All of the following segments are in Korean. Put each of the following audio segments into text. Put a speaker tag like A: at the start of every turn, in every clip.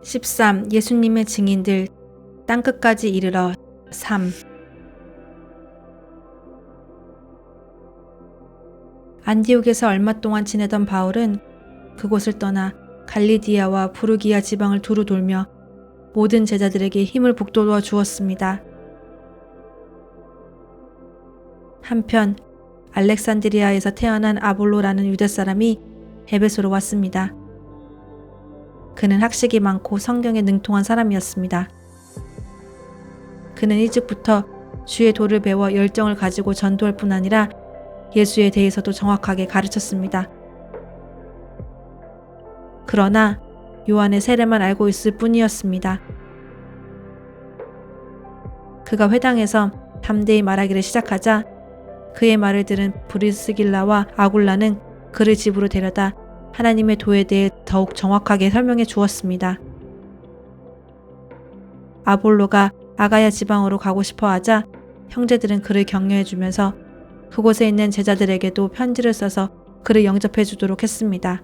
A: 13. 예수님의 증인들 땅끝까지 이르러 3. 안디옥에서 얼마 동안 지내던 바울은 그곳을 떠나 갈리디아와 부르기아 지방을 두루 돌며 모든 제자들에게 힘을 북돋워 주었습니다. 한편 알렉산드리아에서 태어난 아볼로라는 유대 사람이 에베소로 왔습니다. 그는 학식이 많고 성경에 능통한 사람이었습니다. 그는 일찍부터 주의 도를 배워 열정을 가지고 전도할 뿐 아니라 예수에 대해서도 정확하게 가르쳤습니다. 그러나 요한의 세례만 알고 있을 뿐이었습니다. 그가 회당에서 담대히 말하기를 시작하자 그의 말을 들은 브리스길라와 아굴라는 그를 집으로 데려다 하나님의 도에 대해 더욱 정확하게 설명해 주었습니다. 아볼로가 아가야 지방으로 가고 싶어 하자 형제들은 그를 격려해 주면서 그곳에 있는 제자들에게도 편지를 써서 그를 영접해 주도록 했습니다.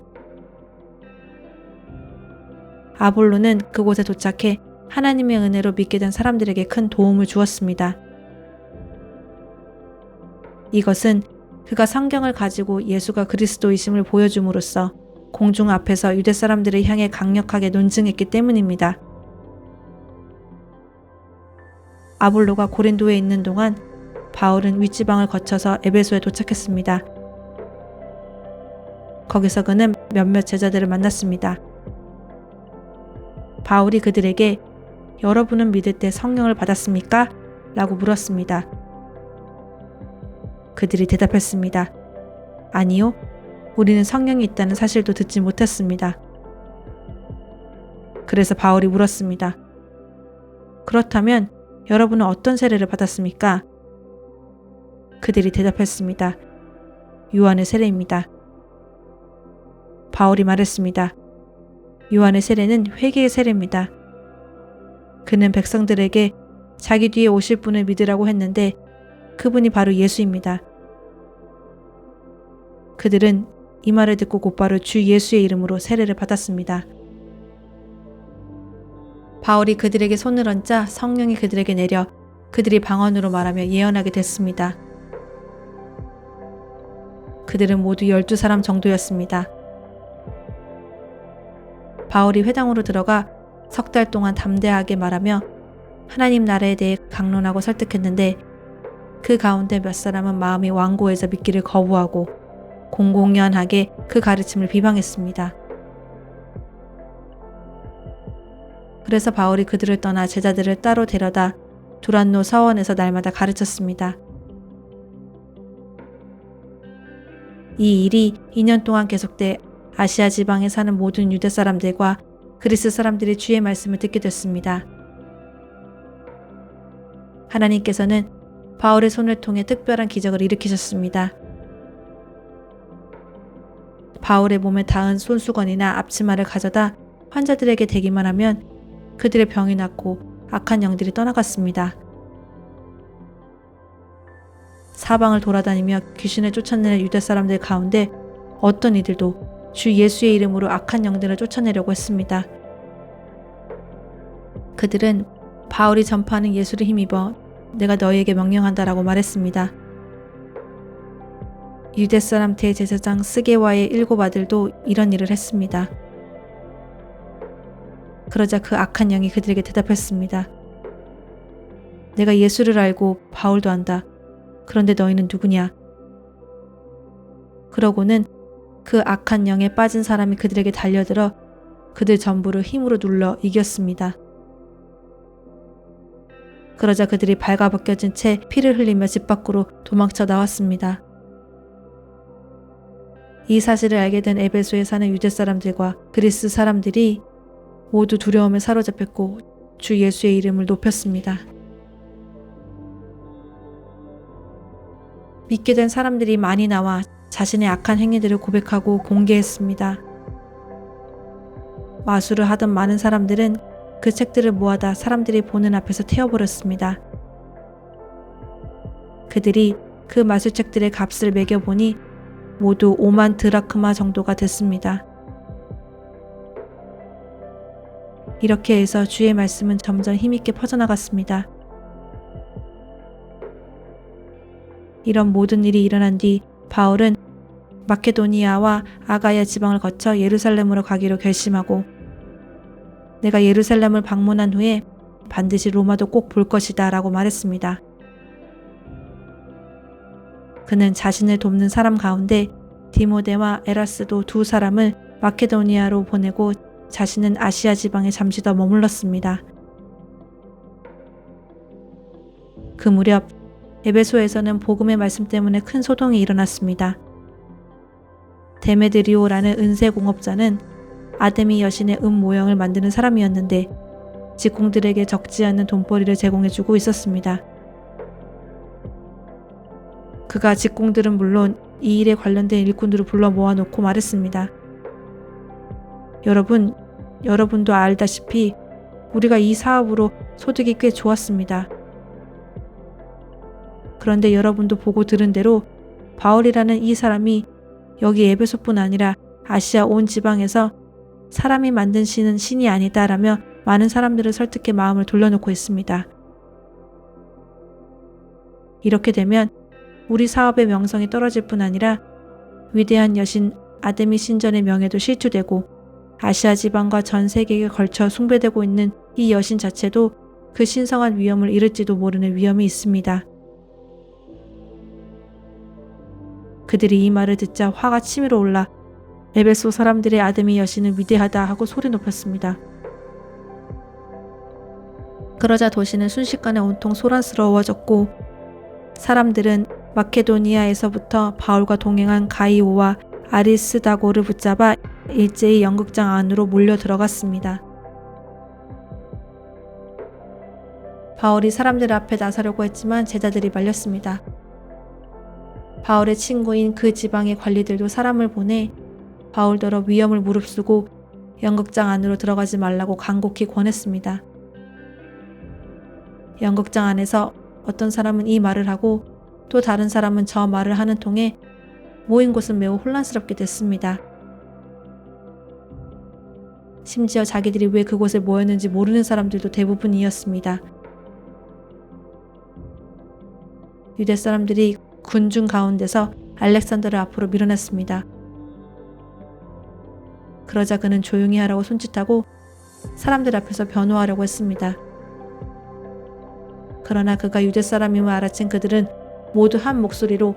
A: 아볼로는 그곳에 도착해 하나님의 은혜로 믿게 된 사람들에게 큰 도움을 주었습니다. 이것은 그가 성경을 가지고 예수가 그리스도이심을 보여줌으로써 공중 앞에서 유대 사람들을 향해 강력하게 논증했기 때문입니다. 아볼로가 고린도에 있는 동안 바울은 윗지방을 거쳐서 에베소에 도착했습니다. 거기서 그는 몇몇 제자들을 만났습니다. 바울이 그들에게 여러분은 믿을 때 성령을 받았습니까? 라고 물었습니다. 그들이 대답했습니다. 아니요, 우리는 성령이 있다는 사실도 듣지 못했습니다. 그래서 바울이 물었습니다. 그렇다면 여러분은 어떤 세례를 받았습니까? 그들이 대답했습니다. 요한의 세례입니다. 바울이 말했습니다. 요한의 세례는 회개의 세례입니다. 그는 백성들에게 자기 뒤에 오실 분을 믿으라고 했는데 그분이 바로 예수입니다. 그들은 이 말을 듣고 곧바로 주 예수의 이름으로 세례를 받았습니다. 바울이 그들에게 손을 얹자 성령이 그들에게 내려 그들이 방언으로 말하며 예언하게 됐습니다. 그들은 모두 12사람 정도였습니다. 바울이 회당으로 들어가 석 달 동안 담대하게 말하며 하나님 나라에 대해 강론하고 설득했는데 그 가운데 몇 사람은 마음이 완고해서 믿기를 거부하고 공공연하게 그 가르침을 비방했습니다. 그래서 바울이 그들을 떠나 제자들을 따로 데려다 두란노 서원에서 날마다 가르쳤습니다. 이 일이 2년 동안 계속돼 아시아 지방에 사는 모든 유대 사람들과 그리스 사람들이 주의 말씀을 듣게 됐습니다. 하나님께서는 바울의 손을 통해 특별한 기적을 일으키셨습니다. 바울의 몸에 닿은 손수건이나 앞치마를 가져다 환자들에게 대기만 하면 그들의 병이 낫고 악한 영들이 떠나갔습니다. 사방을 돌아다니며 귀신을 쫓아내는 유대 사람들 가운데 어떤 이들도 주 예수의 이름으로 악한 영들을 쫓아내려고 했습니다. 그들은 바울이 전파하는 예수를 힘입어 내가 너희에게 명령한다라고 말했습니다. 유대 사람 대제사장 스게와의 7 아들도 이런 일을 했습니다. 그러자 그 악한 영이 그들에게 대답했습니다. 내가 예수를 알고 바울도 안다. 그런데 너희는 누구냐? 그러고는 그 악한 영에 빠진 사람이 그들에게 달려들어 그들 전부를 힘으로 눌러 이겼습니다. 그러자 그들이 발가벗겨진 채 피를 흘리며 집 밖으로 도망쳐 나왔습니다. 이 사실을 알게 된 에베소에 사는 유대 사람들과 그리스 사람들이 모두 두려움에 사로잡혔고 주 예수의 이름을 높였습니다. 믿게 된 사람들이 많이 나와 자신의 악한 행위들을 고백하고 공개했습니다. 마술을 하던 많은 사람들은 그 책들을 모아다 사람들이 보는 앞에서 태워버렸습니다. 그들이 그 마술책들의 값을 매겨보니 모두 5만 드라크마 정도가 됐습니다. 이렇게 해서 주의 말씀은 점점 힘있게 퍼져나갔습니다. 이런 모든 일이 일어난 뒤 바울은 마케도니아와 아가야 지방을 거쳐 예루살렘으로 가기로 결심하고, 내가 예루살렘을 방문한 후에 반드시 로마도 꼭 볼 것이다 라고 말했습니다. 그는 자신을 돕는 사람 가운데 디모데와 에라스도 두 사람을 마케도니아로 보내고 자신은 아시아 지방에 잠시 더 머물렀습니다. 그 무렵 에베소에서는 복음의 말씀 때문에 큰 소동이 일어났습니다. 데메드리오라는 은세 공업자는 아데미 여신의 모형을 만드는 사람이었는데 직공들에게 적지 않은 돈벌이를 제공해주고 있었습니다. 그가 직공들은 물론 이 일에 관련된 일꾼들을 불러 모아놓고 말했습니다. 여러분도 알다시피 우리가 이 사업으로 소득이 꽤 좋았습니다. 그런데 여러분도 보고 들은 대로 바울이라는 이 사람이 여기 에베소뿐 아니라 아시아 온 지방에서 사람이 만든 신은 신이 아니다라며 많은 사람들을 설득해 마음을 돌려놓고 있습니다. 이렇게 되면 우리 사업의 명성이 떨어질 뿐 아니라 위대한 여신 아데미 신전의 명예도 실추되고 아시아 지방과 전 세계에 걸쳐 숭배되고 있는 이 여신 자체도 그 신성한 위엄을 잃을지도 모르는 위험이 있습니다. 그들이 이 말을 듣자 화가 치밀어 올라 에베소 사람들의 아데미 여신은 위대하다 하고 소리 높였습니다. 그러자 도시는 순식간에 온통 소란스러워졌고 사람들은 마케도니아에서부터 바울과 동행한 가이오와 아리스다고를 붙잡아 일제히 연극장 안으로 몰려 들어갔습니다. 바울이 사람들 앞에 나서려고 했지만 제자들이 말렸습니다. 바울의 친구인 그 지방의 관리들도 사람을 보내 바울더러 위엄을 무릅쓰고 연극장 안으로 들어가지 말라고 간곡히 권했습니다. 연극장 안에서 어떤 사람은 이 말을 하고 또 다른 사람은 저 말을 하는 통에 모인 곳은 매우 혼란스럽게 됐습니다. 심지어 자기들이 왜 그곳에 모였는지 모르는 사람들도 대부분이었습니다. 유대 사람들이 군중 가운데서 알렉산더를 앞으로 밀어냈습니다. 그러자 그는 조용히 하라고 손짓하고 사람들 앞에서 변호하려고 했습니다. 그러나 그가 유대 사람임을 알아챈 그들은 모두 한 목소리로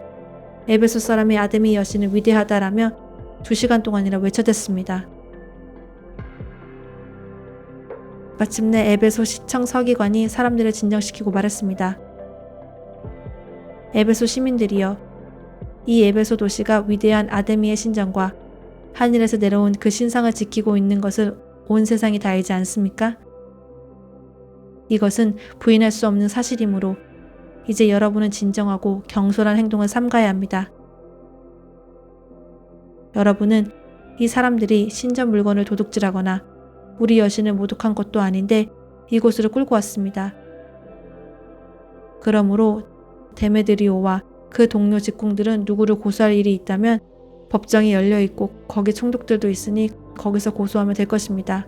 A: 에베소 사람의 아데미 여신은 위대하다라며 2시간 동안이나 외쳐댔습니다. 마침내 에베소 시청 서기관이 사람들을 진정시키고 말했습니다. 에베소 시민들이여, 이 에베소 도시가 위대한 아데미의 신전과 하늘에서 내려온 그 신상을 지키고 있는 것을 온 세상이 다 알지 않습니까? 이것은 부인할 수 없는 사실이므로 이제 여러분은 진정하고 경솔한 행동을 삼가야 합니다. 여러분은 이 사람들이 신전 물건을 도둑질하거나 우리 여신을 모독한 것도 아닌데 이곳으로 끌고 왔습니다. 그러므로 데메드리오와 그 동료 직공들은 누구를 고소할 일이 있다면 법정이 열려있고 거기 총독들도 있으니 거기서 고소하면 될 것입니다.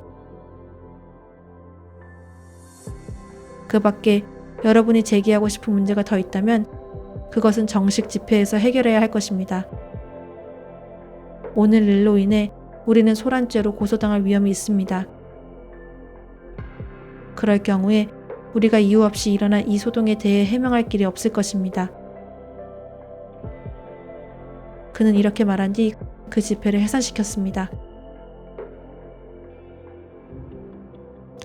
A: 그 밖에 여러분이 제기하고 싶은 문제가 더 있다면 그것은 정식 집회에서 해결해야 할 것입니다. 오늘 일로 인해 우리는 소란죄로 고소당할 위험이 있습니다. 그럴 경우에 우리가 이유 없이 일어난 이 소동에 대해 해명할 길이 없을 것입니다. 그는 이렇게 말한 뒤 그 집회를 해산시켰습니다.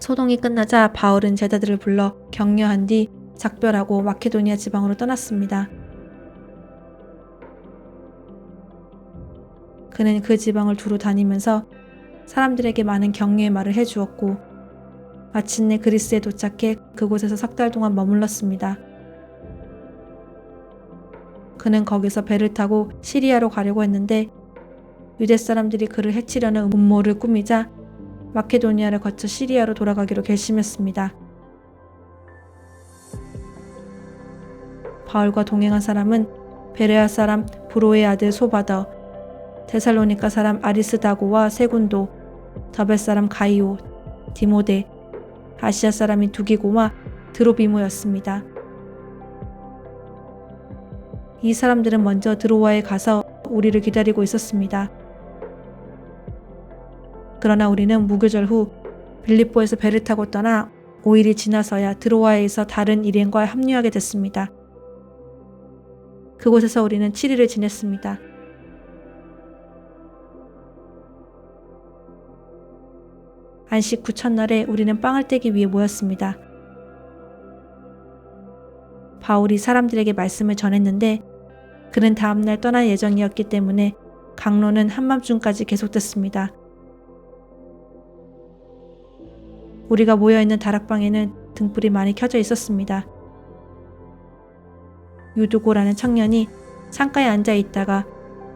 A: 소동이 끝나자 바울은 제자들을 불러 격려한 뒤 작별하고 마케도니아 지방으로 떠났습니다. 그는 그 지방을 두루 다니면서 사람들에게 많은 격려의 말을 해주었고 마침내 그리스에 도착해 그곳에서 3달 동안 머물렀습니다. 그는 거기서 배를 타고 시리아로 가려고 했는데 유대 사람들이 그를 해치려는 음모를 꾸미자 마케도니아를 거쳐 시리아로 돌아가기로 결심했습니다. 바울과 동행한 사람은 베레아 사람 브로의 아들 소바더, 데살로니가 사람 아리스다고와 세군도, 더벳 사람 가이오, 디모데, 아시아 사람인 두기고와 드로비모였습니다. 이 사람들은 먼저 드로아에 가서 우리를 기다리고 있었습니다. 그러나 우리는 무교절 후 빌립보에서 배를 타고 떠나 5일이 지나서야 드로아에서 다른 일행과 합류하게 됐습니다. 그곳에서 우리는 7일을 지냈습니다. 안식 후 첫날에 우리는 빵을 떼기 위해 모였습니다. 바울이 사람들에게 말씀을 전했는데 그는 다음날 떠날 예정이었기 때문에 강론은 한밤중까지 계속됐습니다. 우리가 모여있는 다락방에는 등불이 많이 켜져 있었습니다. 유두고라는 청년이 창가에 앉아 있다가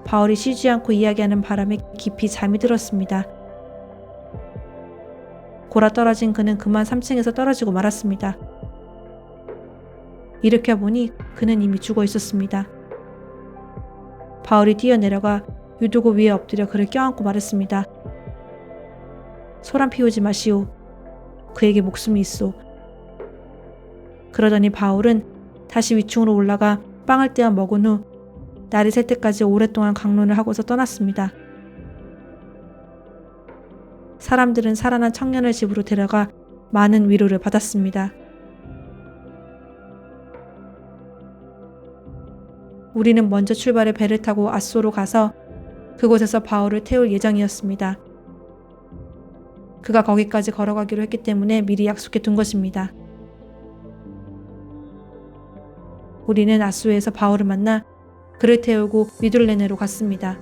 A: 바울이 쉬지 않고 이야기하는 바람에 깊이 잠이 들었습니다. 골아 떨어진 그는 그만 3층에서 떨어지고 말았습니다. 일으켜 보니 그는 이미 죽어 있었습니다. 바울이 뛰어내려가 유두고 위에 엎드려 그를 껴안고 말했습니다. 소란 피우지 마시오. 그에게 목숨이 있소. 그러더니 바울은 다시 위층으로 올라가 빵을 떼어 먹은 후 날이 셀 때까지 오랫동안 강론을 하고서 떠났습니다. 사람들은 살아난 청년을 집으로 데려가 많은 위로를 받았습니다. 우리는 먼저 출발해 배를 타고 아소로 가서 그곳에서 바울을 태울 예정이었습니다. 그가 거기까지 걸어가기로 했기 때문에 미리 약속해 둔 것입니다. 우리는 아소에서 바울을 만나 그를 태우고 미둘레네로 갔습니다.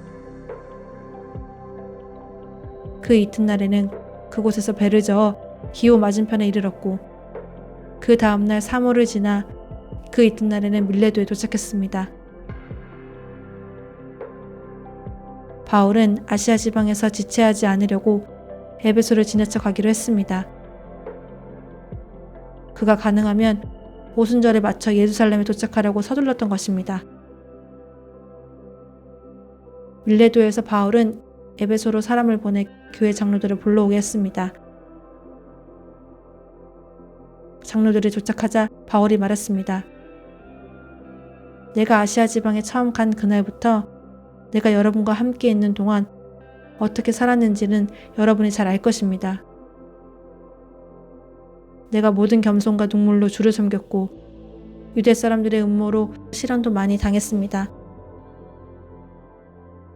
A: 그 이튿날에는 그곳에서 배를 저어 기호 맞은편에 이르렀고 그 다음날 3호를 지나 그 이튿날에는 밀레도에 도착했습니다. 바울은 아시아 지방에서 지체하지 않으려고 에베소를 지나쳐 가기로 했습니다. 그가 가능하면 오순절에 맞춰 예루살렘에 도착하려고 서둘렀던 것입니다. 밀레도에서 바울은 에베소로 사람을 보내 교회 장로들을 불러오게 했습니다. 장로들이 도착하자 바울이 말했습니다. 내가 아시아 지방에 처음 간 그날부터 내가 여러분과 함께 있는 동안 어떻게 살았는지는 여러분이 잘 알 것입니다. 내가 모든 겸손과 눈물로 주를 섬겼고 유대 사람들의 음모로 시련도 많이 당했습니다.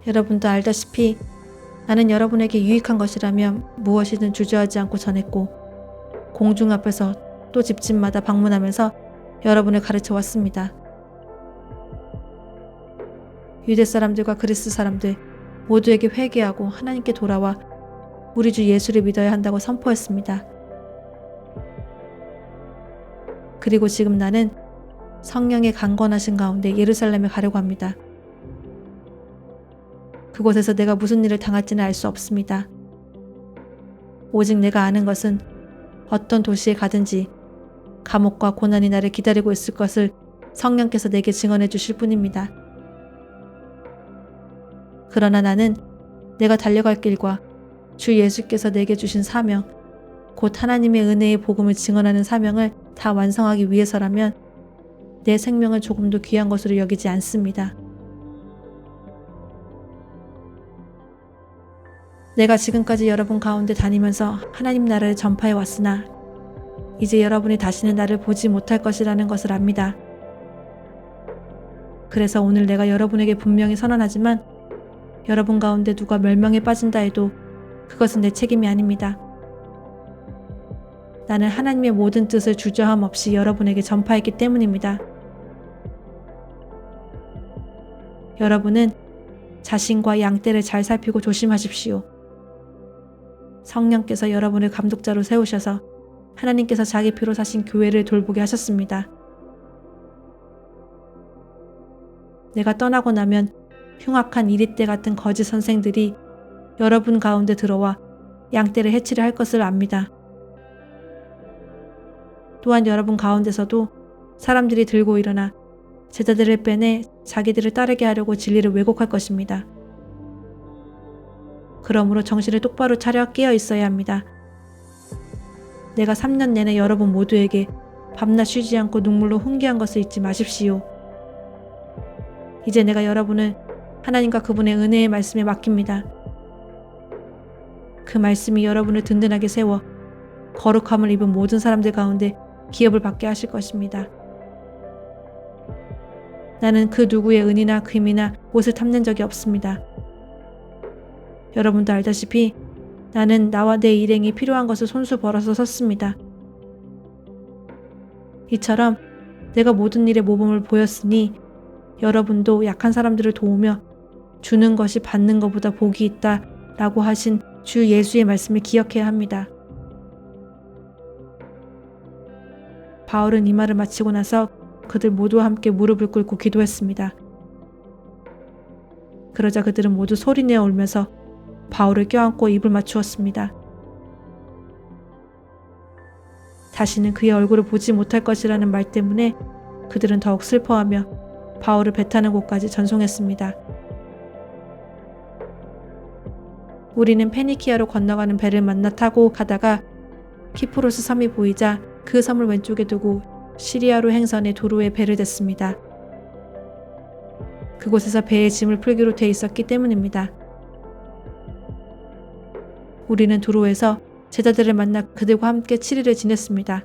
A: 여러분도 알다시피 나는 여러분에게 유익한 것이라면 무엇이든 주저하지 않고 전했고 공중 앞에서 또 집집마다 방문하면서 여러분을 가르쳐 왔습니다. 유대 사람들과 그리스 사람들 모두에게 회개하고 하나님께 돌아와 우리 주 예수를 믿어야 한다고 선포했습니다. 그리고 지금 나는 성령의 강권하신 가운데 예루살렘에 가려고 합니다. 그곳에서 내가 무슨 일을 당할지는 알 수 없습니다. 오직 내가 아는 것은 어떤 도시에 가든지 감옥과 고난이 나를 기다리고 있을 것을 성령께서 내게 증언해 주실 뿐입니다. 그러나 나는 내가 달려갈 길과 주 예수께서 내게 주신 사명, 곧 하나님의 은혜의 복음을 증언하는 사명을 다 완성하기 위해서라면 내 생명을 조금도 귀한 것으로 여기지 않습니다. 내가 지금까지 여러분 가운데 다니면서 하나님 나라를 전파해 왔으나 이제 여러분이 다시는 나를 보지 못할 것이라는 것을 압니다. 그래서 오늘 내가 여러분에게 분명히 선언하지만 여러분 가운데 누가 멸망에 빠진다 해도 그것은 내 책임이 아닙니다. 나는 하나님의 모든 뜻을 주저함 없이 여러분에게 전파했기 때문입니다. 여러분은 자신과 양떼를 잘 살피고 조심하십시오. 성령께서 여러분을 감독자로 세우셔서 하나님께서 자기 피로 사신 교회를 돌보게 하셨습니다. 내가 떠나고 나면 흉악한 이리떼 같은 거짓 선생들이 여러분 가운데 들어와 양떼를 해치려 할 것을 압니다. 또한 여러분 가운데서도 사람들이 들고 일어나 제자들을 빼내 자기들을 따르게 하려고 진리를 왜곡할 것입니다. 그러므로 정신을 똑바로 차려 깨어 있어야 합니다. 내가 3년 내내 여러분 모두에게 밤낮 쉬지 않고 눈물로 훈계한 것을 잊지 마십시오. 이제 내가 여러분을 하나님과 그분의 은혜의 말씀에 맡깁니다. 그 말씀이 여러분을 든든하게 세워 거룩함을 입은 모든 사람들 가운데 기업을 받게 하실 것입니다. 나는 그 누구의 은이나 금이나 옷을 탐낸 적이 없습니다. 여러분도 알다시피 나는 나와 내 일행이 필요한 것을 손수 벌어서 섰습니다. 이처럼 내가 모든 일에 모범을 보였으니 여러분도 약한 사람들을 도우며 주는 것이 받는 것보다 복이 있다 라고 하신 주 예수의 말씀을 기억해야 합니다. 바울은 이 말을 마치고 나서 그들 모두와 함께 무릎을 꿇고 기도했습니다. 그러자 그들은 모두 소리내어 울면서 바울을 껴안고 입을 맞추었습니다. 다시는 그의 얼굴을 보지 못할 것이라는 말 때문에 그들은 더욱 슬퍼하며 바울을 배 타는 곳까지 전송했습니다. 우리는 페니키아로 건너가는 배를 만나 타고 가다가 키프로스 섬이 보이자 그 섬을 왼쪽에 두고 시리아로 행선해 도로에 배를 댔습니다. 그곳에서 배에 짐을 풀기로 돼 있었기 때문입니다. 우리는 도로에서 제자들을 만나 그들과 함께 7일을 지냈습니다.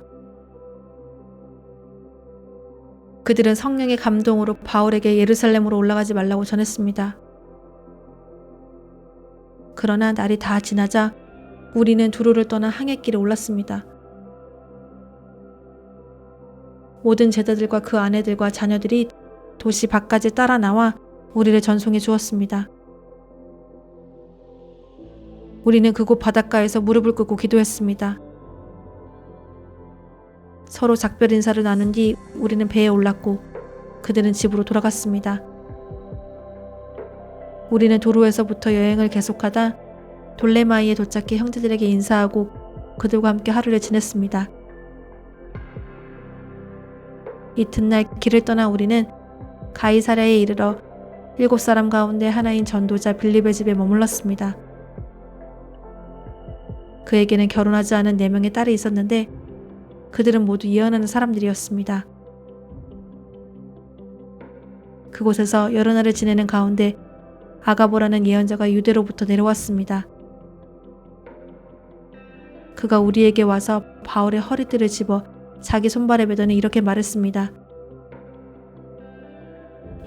A: 그들은 성령의 감동으로 바울에게 예루살렘으로 올라가지 말라고 전했습니다. 그러나 날이 다 지나자 우리는 두로를 떠나 항해길에 올랐습니다. 모든 제자들과 그 아내들과 자녀들이 도시 밖까지 따라 나와 우리를 전송해 주었습니다. 우리는 그곳 바닷가에서 무릎을 꿇고 기도했습니다. 서로 작별 인사를 나눈 뒤 우리는 배에 올랐고 그들은 집으로 돌아갔습니다. 우리는 도로에서부터 여행을 계속하다 돌레마이에 도착해 형제들에게 인사하고 그들과 함께 하루를 지냈습니다. 이튿날 길을 떠나 우리는 가이사랴에 이르러 7사람 가운데 하나인 전도자 빌립의 집에 머물렀습니다. 그에게는 결혼하지 않은 4명의 딸이 있었는데 그들은 모두 예언하는 사람들이었습니다. 그곳에서 여러 날을 지내는 가운데 아가보라는 예언자가 유대로부터 내려왔습니다. 그가 우리에게 와서 바울의 허리띠를 집어 자기 손발에 매더니 이렇게 말했습니다.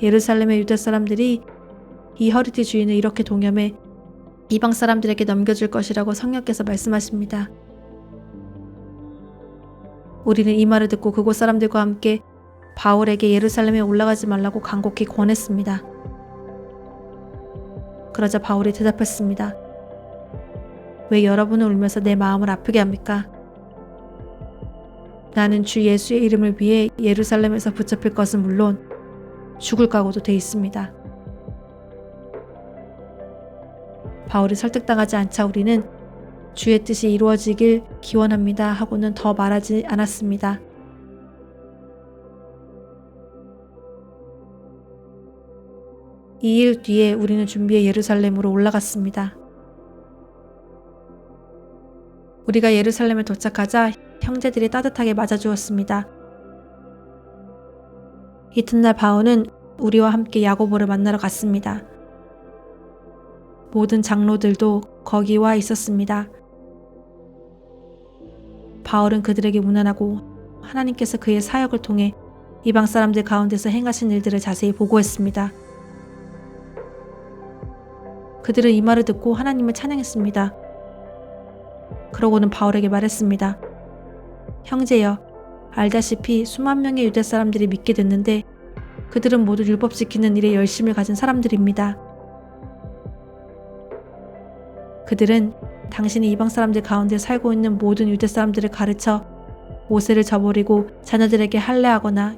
A: 예루살렘의 유대 사람들이 이 허리띠 주인을 이렇게 동염해 이방 사람들에게 넘겨줄 것이라고 성령께서 말씀하십니다. 우리는 이 말을 듣고 그곳 사람들과 함께 바울에게 예루살렘에 올라가지 말라고 간곡히 권했습니다. 그러자 바울이 대답했습니다. 왜 여러분은 울면서 내 마음을 아프게 합니까? 나는 주 예수의 이름을 위해 예루살렘에서 붙잡힐 것은 물론 죽을 각오도 돼 있습니다. 바울이 설득당하지 않자 우리는 주의 뜻이 이루어지길 기원합니다 하고는 더 말하지 않았습니다. 이 일 뒤에 우리는 준비해 예루살렘으로 올라갔습니다. 우리가 예루살렘에 도착하자 형제들이 따뜻하게 맞아주었습니다. 이튿날 바울은 우리와 함께 야고보를 만나러 갔습니다. 모든 장로들도 거기 와 있었습니다. 바울은 그들에게 문안하고 하나님께서 그의 사역을 통해 이방 사람들 가운데서 행하신 일들을 자세히 보고했습니다. 그들은 이 말을 듣고 하나님을 찬양했습니다. 그러고는 바울에게 말했습니다. 형제여, 알다시피 수만 명의 유대 사람들이 믿게 됐는데 그들은 모두 율법 지키는 일에 열심을 가진 사람들입니다. 그들은 당신이 이방 사람들 가운데 살고 있는 모든 유대 사람들을 가르쳐 모세를 저버리고 자녀들에게 할례하거나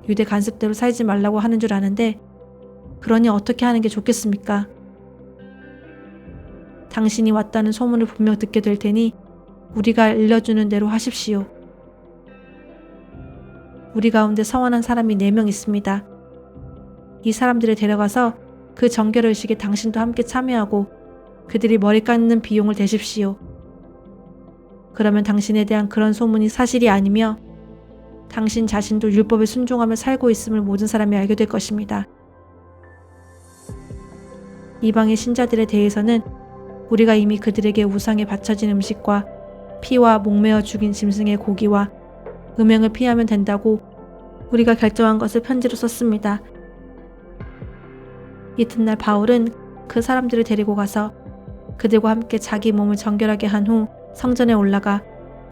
A: 유대 관습대로 살지 말라고 하는 줄 아는데 그러니 어떻게 하는 게 좋겠습니까? 당신이 왔다는 소문을 분명 듣게 될 테니 우리가 알려주는 대로 하십시오. 우리 가운데 서원한 사람이 4명 있습니다. 이 사람들을 데려가서 그 정결의식에 당신도 함께 참여하고 그들이 머리 깎는 비용을 대십시오. 그러면 당신에 대한 그런 소문이 사실이 아니며 당신 자신도 율법에 순종하며 살고 있음을 모든 사람이 알게 될 것입니다. 이방의 신자들에 대해서는 우리가 이미 그들에게 우상에 바쳐진 음식과 피와 목매어 죽인 짐승의 고기와 음행을 피하면 된다고 우리가 결정한 것을 편지로 썼습니다. 이튿날 바울은 그 사람들을 데리고 가서 그들과 함께 자기 몸을 정결하게 한 후 성전에 올라가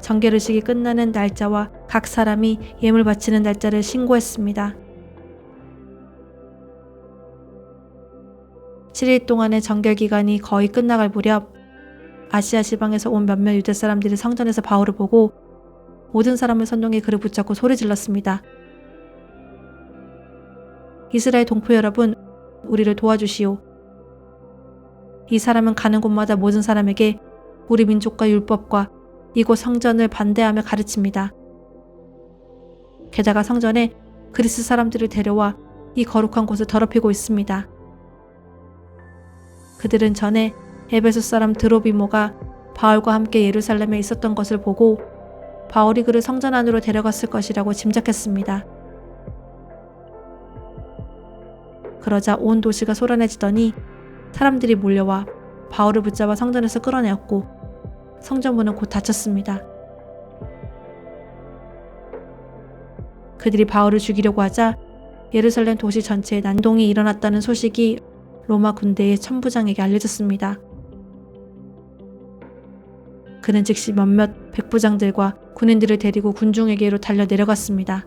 A: 정결의식이 끝나는 날짜와 각 사람이 예물 바치는 날짜를 신고했습니다. 7일 동안의 정결기간이 거의 끝나갈 무렵 아시아 지방에서 온 몇몇 유대 사람들이 성전에서 바울을 보고 모든 사람을 선동해 그를 붙잡고 소리 질렀습니다. 이스라엘 동포 여러분, 우리를 도와주시오. 이 사람은 가는 곳마다 모든 사람에게 우리 민족과 율법과 이곳 성전을 반대하며 가르칩니다. 게다가 성전에 그리스 사람들을 데려와 이 거룩한 곳을 더럽히고 있습니다. 그들은 전에 에베소 사람 드로비모가 바울과 함께 예루살렘에 있었던 것을 보고 바울이 그를 성전 안으로 데려갔을 것이라고 짐작했습니다. 그러자 온 도시가 소란해지더니 사람들이 몰려와 바울을 붙잡아 성전에서 끌어내었고 성전문은 곧 닫혔습니다. 그들이 바울을 죽이려고 하자 예루살렘 도시 전체에 난동이 일어났다는 소식이 로마 군대의 천부장에게 알려졌습니다. 그는 즉시 몇몇 백부장들과 군인들을 데리고 군중에게로 달려 내려갔습니다.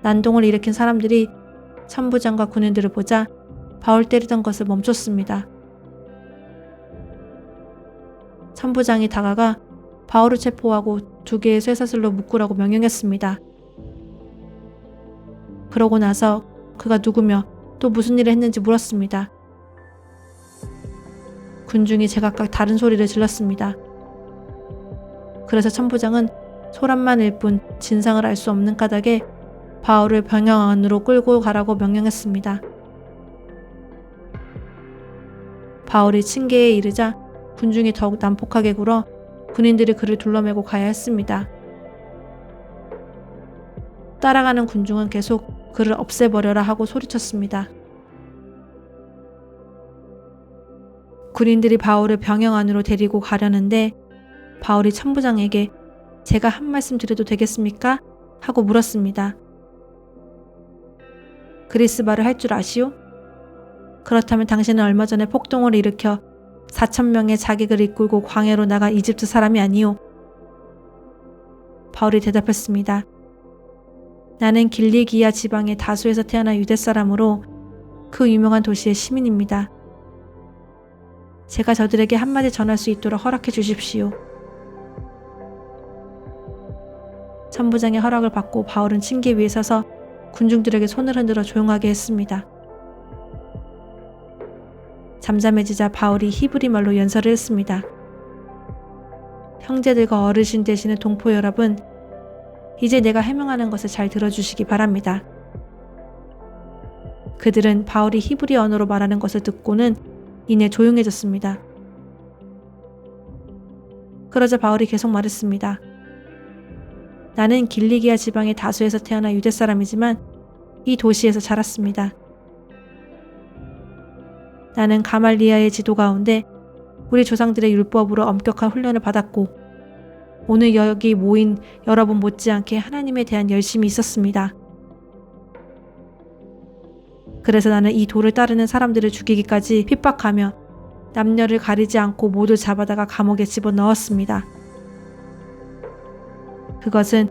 A: 난동을 일으킨 사람들이 천부장과 군인들을 보자 바울 때리던 것을 멈췄습니다. 천부장이 다가가 바울을 체포하고 2개의 쇠사슬로 묶으라고 명령했습니다. 그러고 나서 그가 누구며 또 무슨 일을 했는지 물었습니다. 군중이 제각각 다른 소리를 질렀습니다. 그래서 천부장은 소란만 일 뿐 진상을 알 수 없는 까닭에 바울을 병영 안으로 끌고 가라고 명령했습니다. 바울이 층계에 이르자 군중이 더욱 난폭하게 굴어 군인들이 그를 둘러매고 가야 했습니다. 따라가는 군중은 계속 그를 없애버려라 하고 소리쳤습니다. 군인들이 바울을 병영 안으로 데리고 가려는데 바울이 천부장에게 제가 한 말씀 드려도 되겠습니까? 하고 물었습니다. 그리스 말을 할 줄 아시오? 그렇다면 당신은 얼마 전에 폭동을 일으켜 4,000명의 자객을 이끌고 광해로 나가 이집트 사람이 아니오? 바울이 대답했습니다. 나는 길리기아 지방의 다수에서 태어난 유대 사람으로 그 유명한 도시의 시민입니다. 제가 저들에게 한마디 전할 수 있도록 허락해 주십시오. 천부장의 허락을 받고 바울은 층계 위에 서서 군중들에게 손을 흔들어 조용하게 했습니다. 잠잠해지자 바울이 히브리 말로 연설을 했습니다. 형제들과 어르신 되시는 동포 여러분, 이제 내가 해명하는 것을 잘 들어주시기 바랍니다. 그들은 바울이 히브리 언어로 말하는 것을 듣고는 이내 조용해졌습니다. 그러자 바울이 계속 말했습니다. 나는 길리기아 지방의 다수에서 태어난 유대 사람이지만 이 도시에서 자랐습니다. 나는 가말리아의 지도 가운데 우리 조상들의 율법으로 엄격한 훈련을 받았고 오늘 여기 모인 여러분 못지않게 하나님에 대한 열심이 있었습니다. 그래서 나는 이 도를 따르는 사람들을 죽이기까지 핍박하며 남녀를 가리지 않고 모두 잡아다가 감옥에 집어넣었습니다. 그것은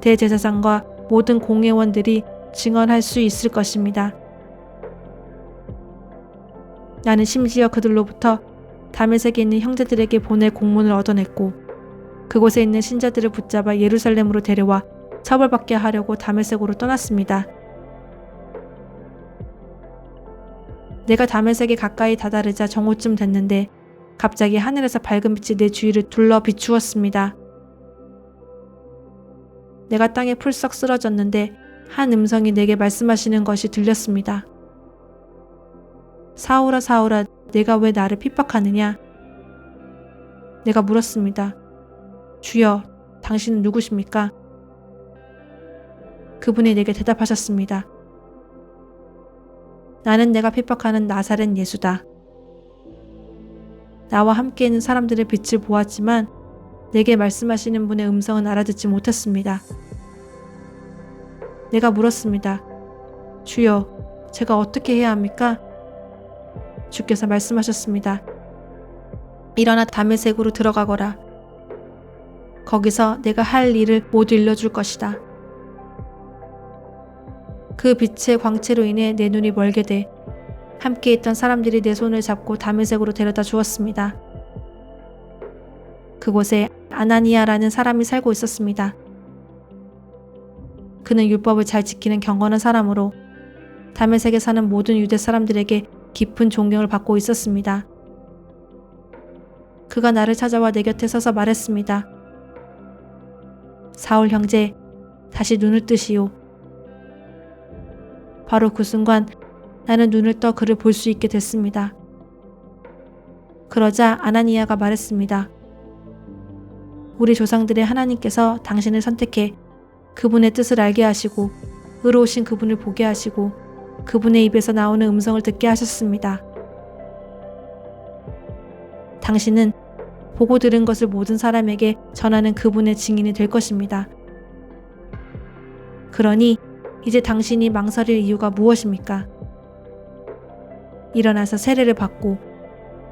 A: 대제사장과 모든 공회원들이 증언할 수 있을 것입니다. 나는 심지어 그들로부터 다메섹에 있는 형제들에게 보낼 공문을 얻어냈고 그곳에 있는 신자들을 붙잡아 예루살렘으로 데려와 처벌받게 하려고 다메섹으로 떠났습니다. 내가 다메섹에 가까이 다다르자 정오쯤 됐는데 갑자기 하늘에서 밝은 빛이 내 주위를 둘러 비추었습니다. 내가 땅에 풀썩 쓰러졌는데 한 음성이 내게 말씀하시는 것이 들렸습니다. 사울아 사울아 내가 왜 나를 핍박하느냐? 내가 물었습니다. 주여, 당신은 누구십니까? 그분이 내게 대답하셨습니다. 나는 내가 핍박하는 나사렛 예수다. 나와 함께 있는 사람들의 빛을 보았지만 내게 말씀하시는 분의 음성은 알아듣지 못했습니다. 내가 물었습니다. 주여, 제가 어떻게 해야 합니까? 주께서 말씀하셨습니다. 일어나 다메섹으로 들어가거라. 거기서 내가 할 일을 모두 일러줄 것이다. 그 빛의 광채로 인해 내 눈이 멀게 돼 함께 있던 사람들이 내 손을 잡고 다메섹으로 데려다 주었습니다. 그곳에 아나니아라는 사람이 살고 있었습니다. 그는 율법을 잘 지키는 경건한 사람으로 다메섹에 사는 모든 유대 사람들에게 깊은 존경을 받고 있었습니다. 그가 나를 찾아와 내 곁에 서서 말했습니다. 사울 형제, 다시 눈을 뜨시오. 바로 그 순간 나는 눈을 떠 그를 볼 수 있게 됐습니다. 그러자 아나니아가 말했습니다. 우리 조상들의 하나님께서 당신을 선택해 그분의 뜻을 알게 하시고 의로우신 그분을 보게 하시고 그분의 입에서 나오는 음성을 듣게 하셨습니다. 당신은 보고 들은 것을 모든 사람에게 전하는 그분의 증인이 될 것입니다. 그러니 이제 당신이 망설일 이유가 무엇입니까? 일어나서 세례를 받고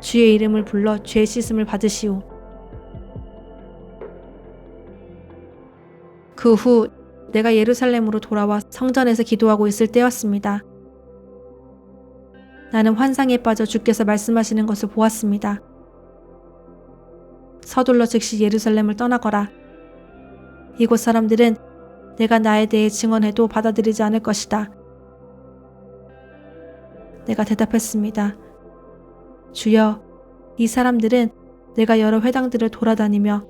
A: 주의 이름을 불러 죄 씻음을 받으시오. 그 후 내가 예루살렘으로 돌아와 성전에서 기도하고 있을 때였습니다. 나는 환상에 빠져 주께서 말씀하시는 것을 보았습니다. 서둘러 즉시 예루살렘을 떠나거라. 이곳 사람들은 내가 나에 대해 증언해도 받아들이지 않을 것이다. 내가 대답했습니다. 주여, 이 사람들은 내가 여러 회당들을 돌아다니며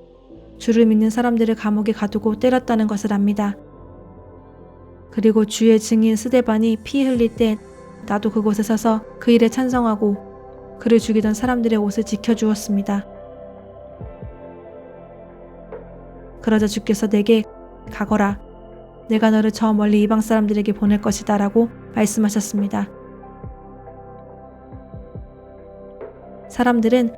A: 주를 믿는 사람들을 감옥에 가두고 때렸다는 것을 압니다. 그리고 주의 증인 스데반이 피 흘릴 때 나도 그곳에 서서 그 일에 찬성하고 그를 죽이던 사람들의 옷을 지켜주었습니다. 그러자 주께서 내게 가거라. 내가 너를 저 멀리 이방 사람들에게 보낼 것이다 라고 말씀하셨습니다. 사람들은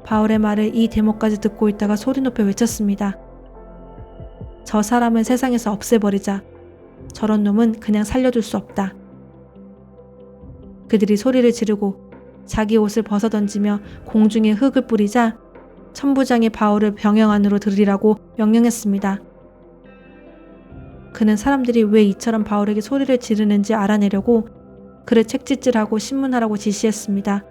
A: 바울의 말을 이 대목까지 듣고 있다가 소리 높여 외쳤습니다. 저 사람은 세상에서 없애버리자. 저런 놈은 그냥 살려둘 수 없다. 그들이 소리를 지르고 자기 옷을 벗어던지며 공중에 흙을 뿌리자 천부장이 바울을 병영 안으로 들이라고 명령했습니다. 그는 사람들이 왜 이처럼 바울에게 소리를 지르는지 알아내려고 그를 책짓질하고 신문하라고 지시했습니다.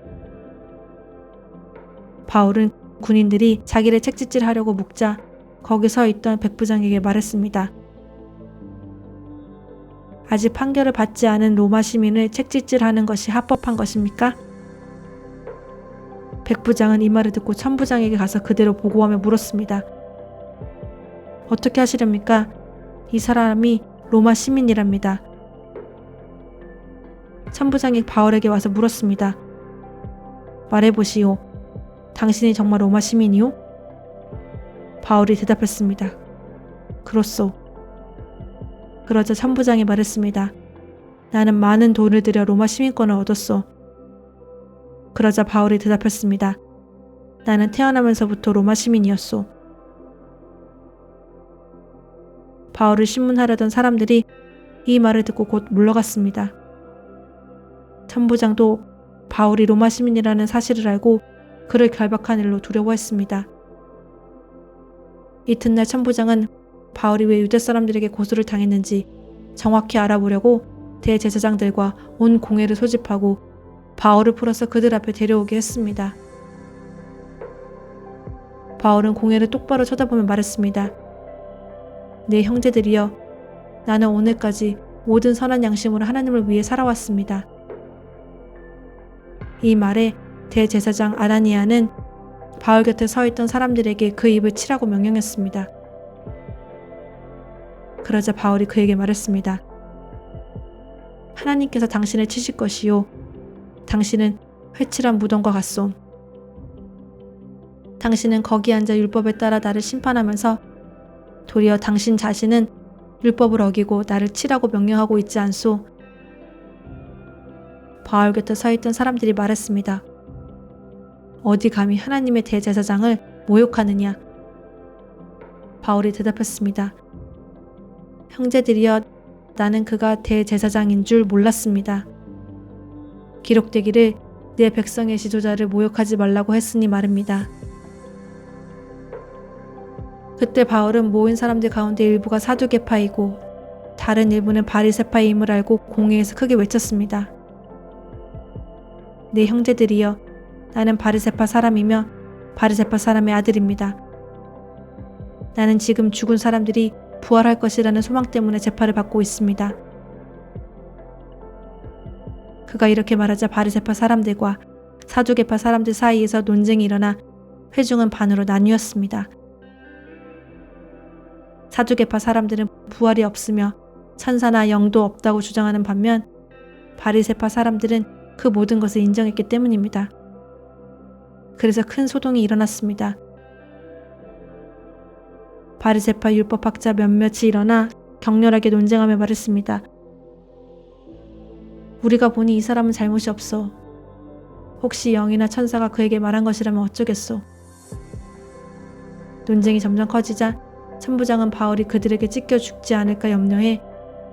A: 바울은 군인들이 자기를 책짓질하려고 묵자 거기 서 있던 백부장에게 말했습니다. 아직 판결을 받지 않은 로마 시민을 책짓질하는 것이 합법한 것입니까? 백부장은 이 말을 듣고 천부장에게 가서 그대로 보고하며 물었습니다. 어떻게 하시렵니까? 이 사람이 로마 시민이랍니다. 천부장이 바울에게 와서 물었습니다. 말해보시오. 당신이 정말 로마 시민이오? 바울이 대답했습니다. 그렇소. 그러자 천부장이 말했습니다. 나는 많은 돈을 들여 로마 시민권을 얻었소. 그러자 바울이 대답했습니다. 나는 태어나면서부터 로마 시민이었소. 바울을 신문하려던 사람들이 이 말을 듣고 곧 물러갔습니다. 천부장도 바울이 로마 시민이라는 사실을 알고 그를 결박한 일로 두려워했습니다. 이튿날 천부장은 바울이 왜 유대 사람들에게 고소를 당했는지 정확히 알아보려고 대제사장들과 온 공회를 소집하고 바울을 풀어서 그들 앞에 데려오게 했습니다. 바울은 공회를 똑바로 쳐다보며 말했습니다. 내 형제들이여, 나는 오늘까지 모든 선한 양심으로 하나님을 위해 살아왔습니다. 이 말에 대제사장 아나니아는 바울 곁에 서 있던 사람들에게 그 입을 치라고 명령했습니다. 그러자 바울이 그에게 말했습니다. 하나님께서 당신을 치실 것이요. 당신은 회칠한 무덤과 같소. 당신은 거기 앉아 율법에 따라 나를 심판하면서 도리어 당신 자신은 율법을 어기고 나를 치라고 명령하고 있지 않소. 바울 곁에 서 있던 사람들이 말했습니다. 어디 감히 하나님의 대제사장을 모욕하느냐? 바울이 대답했습니다. 형제들이여, 나는 그가 대제사장인 줄 몰랐습니다. 기록되기를 내 백성의 지도자를 모욕하지 말라고 했으니 말입니다. 그때 바울은 모인 사람들 가운데 일부가 사두개파이고 다른 일부는 바리새파임을 알고 공회에서 크게 외쳤습니다. 내 형제들이여, 나는 바리새파 사람이며 바리새파 사람의 아들입니다. 나는 지금 죽은 사람들이 부활할 것이라는 소망 때문에 재판을 받고 있습니다. 그가 이렇게 말하자 바리새파 사람들과 사두개파 사람들 사이에서 논쟁이 일어나 회중은 반으로 나뉘었습니다. 사두개파 사람들은 부활이 없으며 천사나 영도 없다고 주장하는 반면 바리새파 사람들은 그 모든 것을 인정했기 때문입니다. 그래서 큰 소동이 일어났습니다. 바리새파 율법학자 몇몇이 일어나 격렬하게 논쟁하며 말했습니다. 우리가 보니 이 사람은 잘못이 없어. 혹시 영이나 천사가 그에게 말한 것이라면 어쩌겠소. 논쟁이 점점 커지자 천부장은 바울이 그들에게 찢겨 죽지 않을까 염려해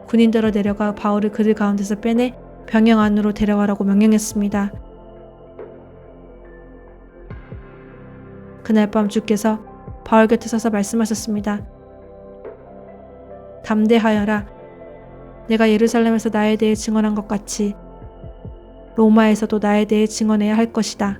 A: 군인들로 내려가 바울을 그들 가운데서 빼내 병영 안으로 데려가라고 명령했습니다. 그날 밤 주께서 바울 곁에 서서 말씀하셨습니다. 담대하여라. 내가 예루살렘에서 나에 대해 증언한 것 같이 로마에서도 나에 대해 증언해야 할 것이다.